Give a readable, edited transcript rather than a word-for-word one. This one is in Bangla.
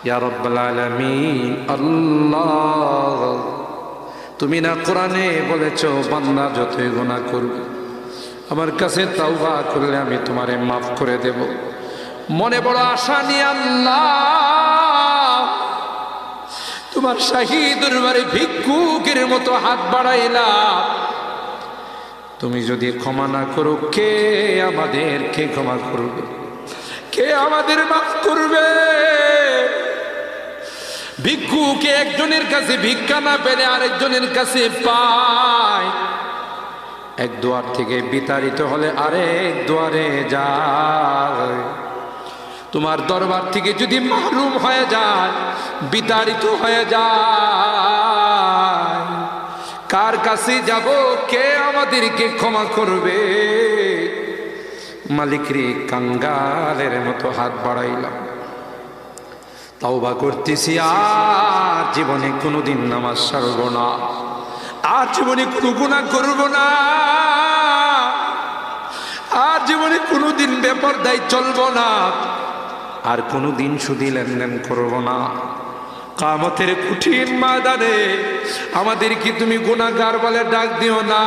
ইয়া রাব্বাল আলামিন। আল্লাহ, তুমি না কোরআনে বলেছো বান্দা যতই গুনাহ করবে আমার কাছে তাওবা করলে আমি তোমারে মাফ করে দেব। মনে বড় আশা নিয়ে আল্লাহ তোমার শাহী দরবারে ভিক্ষুকের মতো হাত বাড়াইলাম। তুমি যদি ক্ষমা না করো, কে আমাদেরকে ক্ষমা করবে? কে আমাদের মাফ করবে? ভিক্ষুকে একজনের কাছে ভিক্ষা না পেলে আরেকজনের কাছে পায়। এক দুয়ার থেকে বিতাড়িত হলে আরেক দুয়ারে যায়। তোমার দরবার থেকে যদি মাহরুম হয়ে যায়, বিতাড়িত হয়ে যায়, কার কাছে যাব? কে আমাদেরকে ক্ষমা করবে? মালিক রে, কাঙ্গালের মতো হাত বাড়াইলাম, তাওবা করতেছি, আর জীবনে কোনোদিন নামাজ ছাড়ব না, আর জীবনে কোনো গুনাহ করব না, আর জীবনে কোনোদিন বেপরদায় চলব না, আর কোনোদিন সুদি লেনদেন করব না। কিয়ামতের কঠিন ময়দানে আমাদেরকে তুমি গুনাহগার বলে ডাক দিও না।